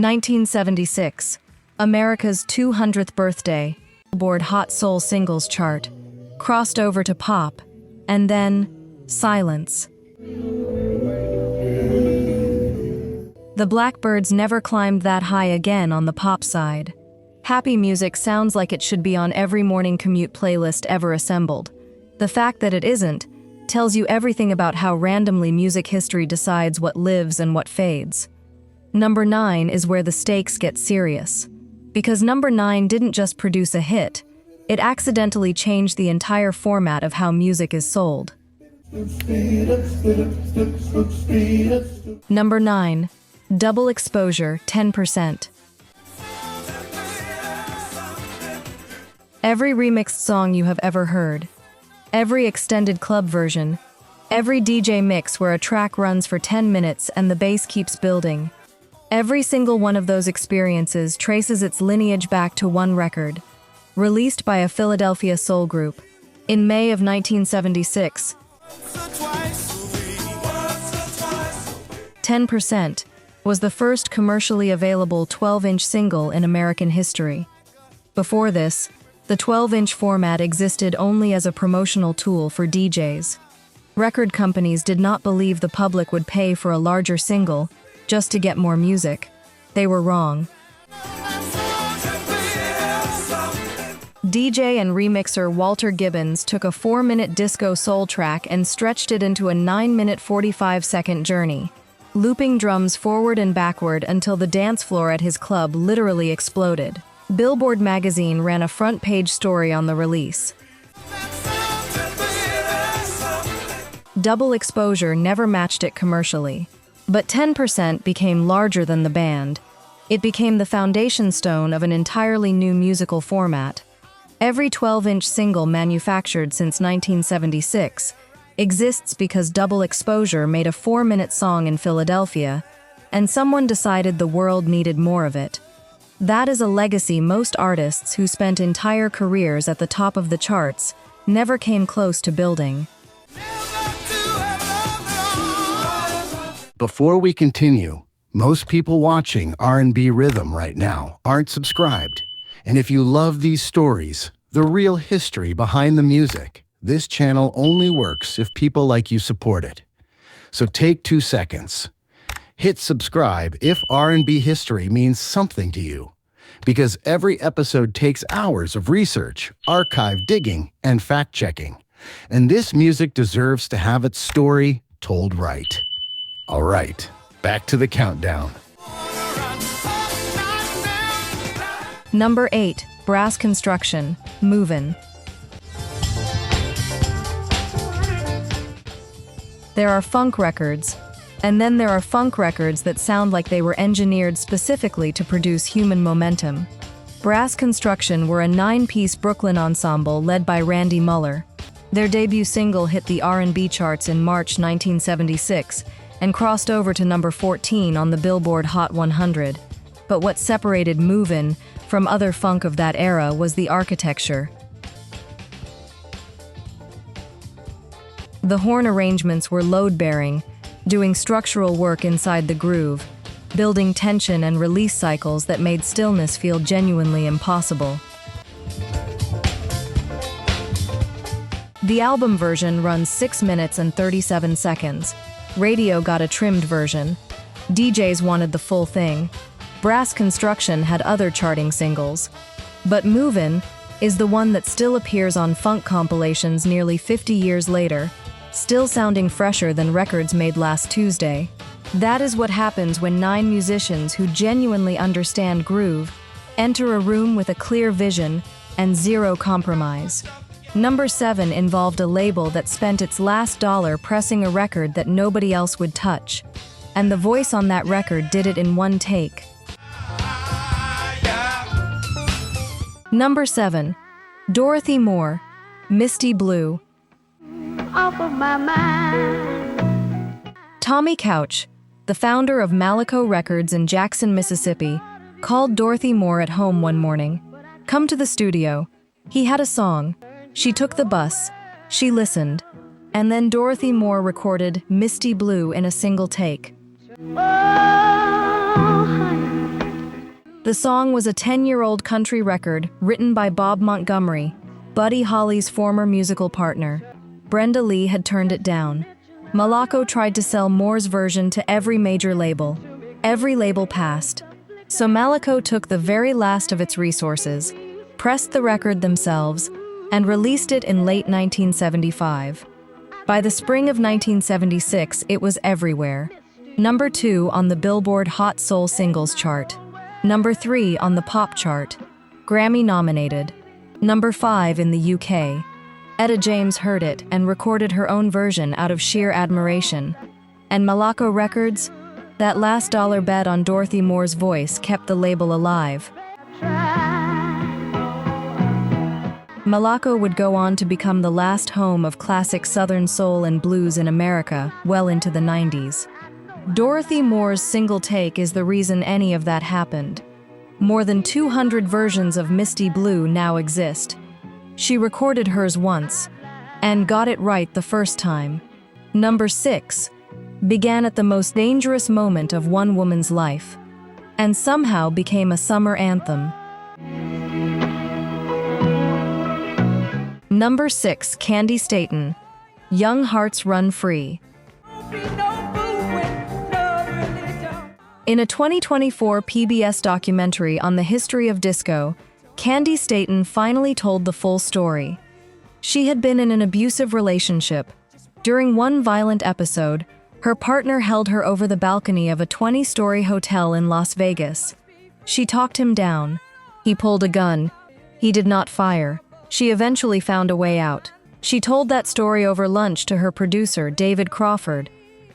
1976, America's 200th birthday, Billboard Hot Soul Singles chart, crossed over to pop, and then silence. The Blackbyrds never climbed that high again on the pop side. Happy music sounds like it should be on every morning commute playlist ever assembled. The fact that it isn't tells you everything about how randomly music history decides what lives and what fades. Number 9 is where the stakes get serious. Because number 9 didn't just produce a hit, it accidentally changed the entire format of how music is sold. Number 9. Double Exposure, 10%. Every remixed song you have ever heard, every extended club version, every DJ mix where a track runs for 10 minutes and the bass keeps building, every single one of those experiences traces its lineage back to one record, released by a Philadelphia soul group in May of 1976. 10% was the first commercially available 12-inch single in American history. Before this, the 12-inch format existed only as a promotional tool for DJs. Record companies did not believe the public would pay for a larger single just to get more music. They were wrong. DJ and remixer Walter Gibbons took a 4-minute disco soul track and stretched it into a 9-minute 45-second journey, looping drums forward and backward until the dance floor at his club literally exploded. Billboard magazine ran a front-page story on the release. Double Exposure never matched it commercially, but 10% became larger than the band. It became the foundation stone of an entirely new musical format. Every 12-inch single manufactured since 1976 exists because Double Exposure made a 4-minute song in Philadelphia, and someone decided the world needed more of it. That is a legacy most artists who spent entire careers at the top of the charts never came close to building. Before we continue, most people watching R&B Rhythm right now aren't subscribed. And if you love these stories, the real history behind the music, this channel only works if people like you support it. So take 2 seconds. Hit subscribe if R&B history means something to you. Because every episode takes hours of research, archive digging, and fact-checking. And this music deserves to have its story told right. All right, back to the countdown. Number 8, Brass Construction, Movin. There are funk records, and then there are funk records that sound like they were engineered specifically to produce human momentum. Brass Construction were a 9-piece Brooklyn ensemble led by Randy Muller. Their debut single hit the R&B charts in March 1976 and crossed over to number 14 on the Billboard Hot 100. But what separated Movin from other funk of that era was the architecture. The horn arrangements were load-bearing, doing structural work inside the groove, building tension and release cycles that made stillness feel genuinely impossible. The album version runs 6 minutes and 37 seconds. Radio got a trimmed version. DJs wanted the full thing. Brass Construction had other charting singles. But Movin' is the one that still appears on funk compilations nearly 50 years later, still sounding fresher than records made last Tuesday. That is what happens when 9 musicians who genuinely understand groove enter a room with a clear vision and zero compromise. Number 7 involved a label that spent its last dollar pressing a record that nobody else would touch. And the voice on that record did it in one take. Number 7. Dorothy Moore, Misty Blue. Off of my mind. Tommy Couch, the founder of Malico Records in Jackson, Mississippi, called Dorothy Moore at home one morning. Come to the studio. He had a song. She took the bus. She listened. And then Dorothy Moore recorded Misty Blue in a single take. Oh, honey, The song was a 10-year-old country record written by Bob Montgomery, Buddy Holly's former musical partner. Brenda Lee had turned it down. Malaco tried to sell Moore's version to every major label. Every label passed. So Malaco took the very last of its resources, pressed the record themselves, and released it in late 1975. By the spring of 1976, it was everywhere. Number 2 on the Billboard Hot Soul Singles chart. Number 3 on the pop chart. Grammy nominated. Number 5 in the UK. Etta James heard it and recorded her own version out of sheer admiration. And Malaco Records? That last dollar bet on Dorothy Moore's voice kept the label alive. Malaco would go on to become the last home of classic Southern soul and blues in America well into the 90s. Dorothy Moore's single take is the reason any of that happened. More than 200 versions of Misty Blue now exist. She recorded hers once, and got it right the first time. Number 6 began at the most dangerous moment of one woman's life, and somehow became a summer anthem. Number 6, Candi Staton, Young Hearts Run Free. In a 2024 PBS documentary on the history of disco, Candi Staton finally told the full story. She had been in an abusive relationship. During one violent episode, her partner held her over the balcony of a 20-story hotel in Las Vegas. She talked him down. He pulled a gun. He did not fire. She eventually found a way out. She told that story over lunch to her producer, David Crawford,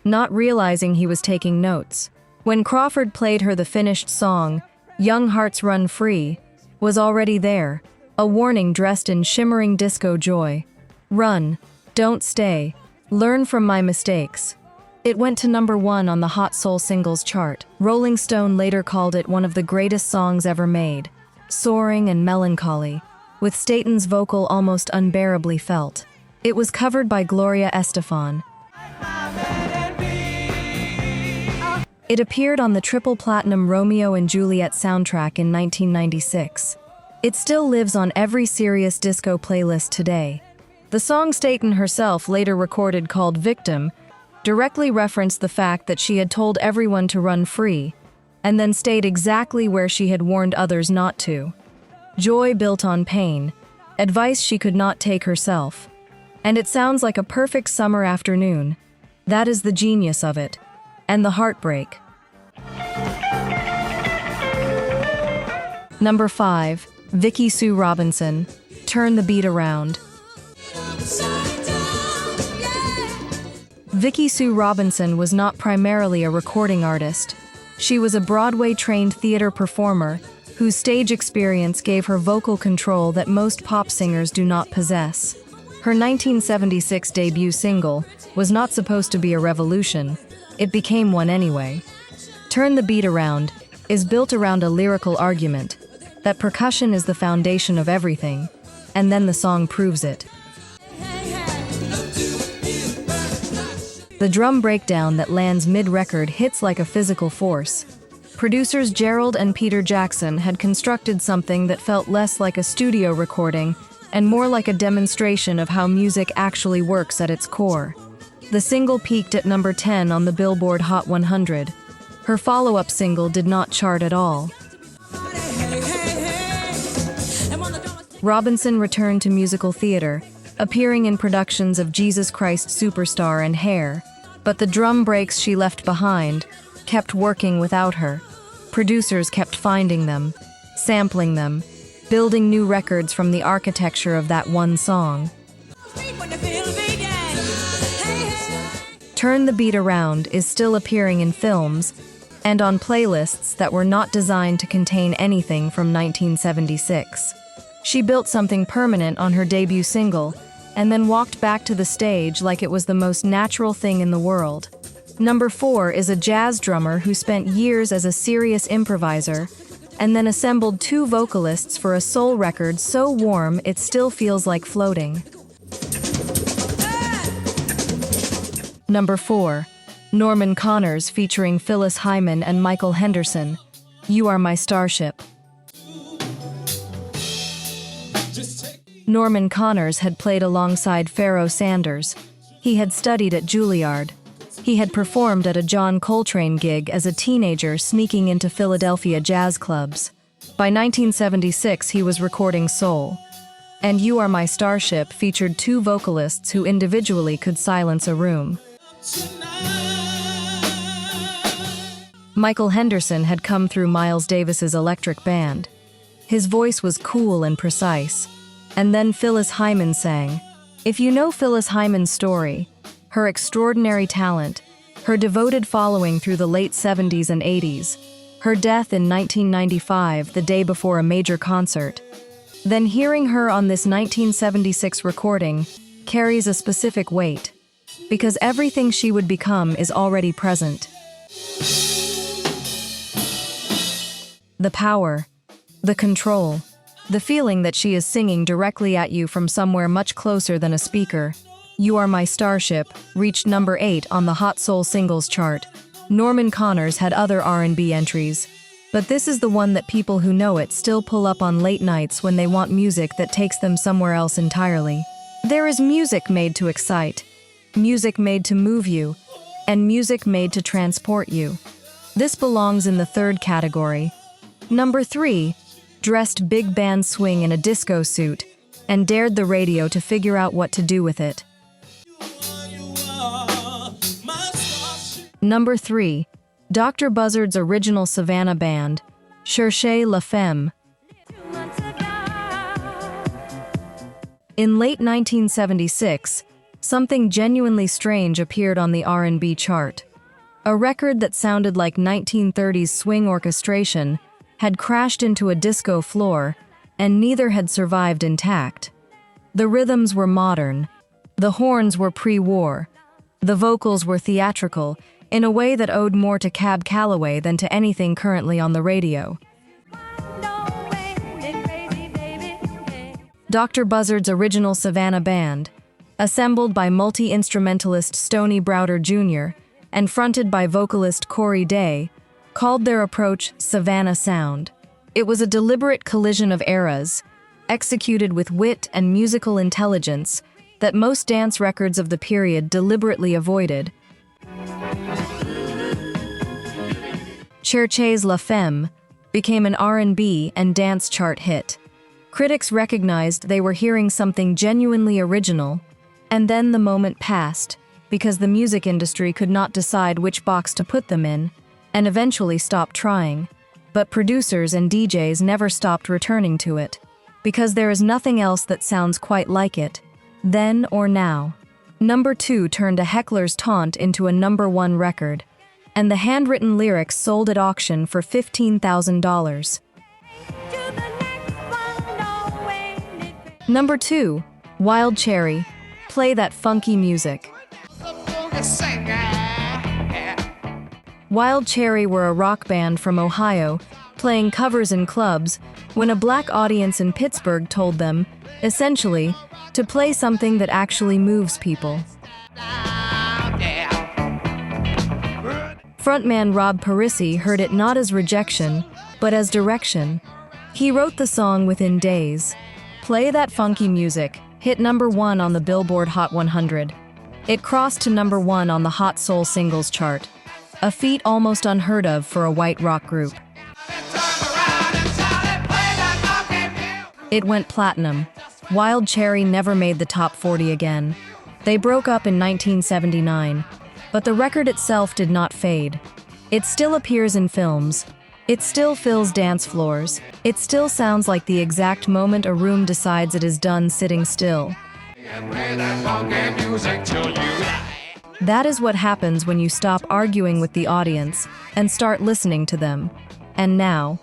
not realizing he was taking notes. When Crawford played her the finished song, Young Hearts Run Free, was already there, a warning dressed in shimmering disco joy. Run, don't stay, learn from my mistakes. It went to number 1 on the Hot Soul Singles chart. Rolling Stone later called it one of the greatest songs ever made, soaring and melancholy, with Staton's vocal almost unbearably felt. It was covered by Gloria Estefan. It appeared on the triple platinum Romeo and Juliet soundtrack in 1996. It still lives on every serious disco playlist today. The song Staton herself later recorded, called Victim, directly referenced the fact that she had told everyone to run free, and then stayed exactly where she had warned others not to. Joy built on pain, advice she could not take herself. And it sounds like a perfect summer afternoon. That is the genius of it. And the heartbreak. Number 5, Vicki Sue Robinson, Turn the Beat Around. Vicki Sue Robinson was not primarily a recording artist. She was a Broadway-trained theater performer whose stage experience gave her vocal control that most pop singers do not possess. Her 1976 debut single was not supposed to be a revolution. It became one anyway. Turn the Beat Around is built around a lyrical argument that percussion is the foundation of everything, and then the song proves it. The drum breakdown that lands mid-record hits like a physical force. Producers Gerald and Peter Jackson had constructed something that felt less like a studio recording and more like a demonstration of how music actually works at its core. The single peaked at number 10 on the Billboard Hot 100. Her follow-up single did not chart at all. Robinson returned to musical theater, appearing in productions of Jesus Christ Superstar and Hair, but the drum breaks she left behind kept working without her. Producers kept finding them, sampling them, building new records from the architecture of that one song. Turn the Beat Around is still appearing in films and on playlists that were not designed to contain anything from 1976. She built something permanent on her debut single and then walked back to the stage like it was the most natural thing in the world. Number 4 is a jazz drummer who spent years as a serious improviser and then assembled 2 vocalists for a soul record so warm it still feels like floating. Number 4, Norman Connors featuring Phyllis Hyman and Michael Henderson, You Are My Starship. Norman Connors had played alongside Pharoah Sanders. He had studied at Juilliard. He had performed at a John Coltrane gig as a teenager, sneaking into Philadelphia jazz clubs. By 1976, he was recording soul. And You Are My Starship featured two vocalists who individually could silence a room. Michael Henderson had come through Miles Davis's electric band. His voice was cool and precise. And then Phyllis Hyman sang. If you know Phyllis Hyman's story, her extraordinary talent, her devoted following through the late 70s and 80s, her death in 1995, the day before a major concert, then hearing her on this 1976 recording carries a specific weight, because everything she would become is already present. The power, the control, the feeling that she is singing directly at you from somewhere much closer than a speaker. You Are My Starship reached number 8 on the Hot Soul Singles chart. Norman Connors had other R&B entries, but this is the one that people who know it still pull up on late nights when they want music that takes them somewhere else entirely. There is music made to excite, music made to move you, and music made to transport you. This belongs in the third category. Number 3, dressed big band swing in a disco suit and dared the radio to figure out what to do with it. Number 3, Dr. Buzzard's original Savannah band, Cherchez la Femme. In late 1976, something genuinely strange appeared on the R&B chart. A record that sounded like 1930s swing orchestration had crashed into a disco floor, and neither had survived intact. The rhythms were modern. The horns were pre-war. The vocals were theatrical, in a way that owed more to Cab Calloway than to anything currently on the radio. Dr. Buzzard's original Savannah band, assembled by multi-instrumentalist Stoney Browder Jr. and fronted by vocalist Corey Day, called their approach Savannah Sound. It was a deliberate collision of eras, executed with wit and musical intelligence that most dance records of the period deliberately avoided. Cherchez la Femme became an R&B and dance chart hit. Critics recognized they were hearing something genuinely original, and then the moment passed because the music industry could not decide which box to put them in, and eventually stopped trying. But producers and DJs never stopped returning to it, because there is nothing else that sounds quite like it, then or now. Number 2 turned a heckler's taunt into a number 1 record, and the handwritten lyrics sold at auction for $15,000. Number 2, Wild Cherry, Play That Funky Music. Wild Cherry were a rock band from Ohio, playing covers in clubs, when a black audience in Pittsburgh told them, essentially, to play something that actually moves people. Frontman Rob Parisi heard it not as rejection, but as direction. He wrote the song within days. Play That Funky Music hit number 1 on the Billboard Hot 100. It crossed to number 1 on the Hot Soul Singles chart, a feat almost unheard of for a white rock group. It went platinum. Wild Cherry never made the top 40 again. They broke up in 1979, but the record itself did not fade. It still appears in films. It still fills dance floors. It still sounds like the exact moment a room decides it is done sitting still. That is what happens when you stop arguing with the audience and start listening to them. And now,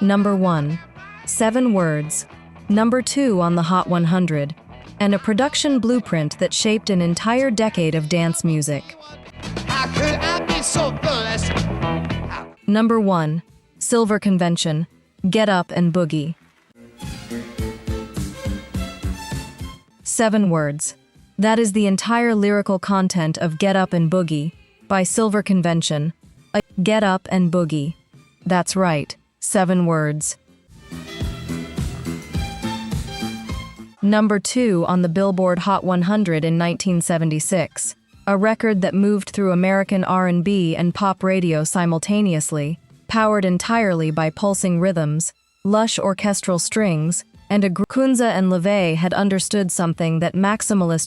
number 1, 7 words, number 2 on the Hot 100, and a production blueprint that shaped an entire decade of dance music. How could I be so foolish? Number 1, Silver Convention, Get Up and Boogie. 7 words. That is the entire lyrical content of Get Up and Boogie by Silver Convention. Get Up and Boogie. That's right. 7 words. Number 2 on the Billboard Hot 100 in 1976, a record that moved through American R&B and pop radio simultaneously, powered entirely by pulsing rhythms, lush orchestral strings, and a Kunza and LaVey had understood something that maximalist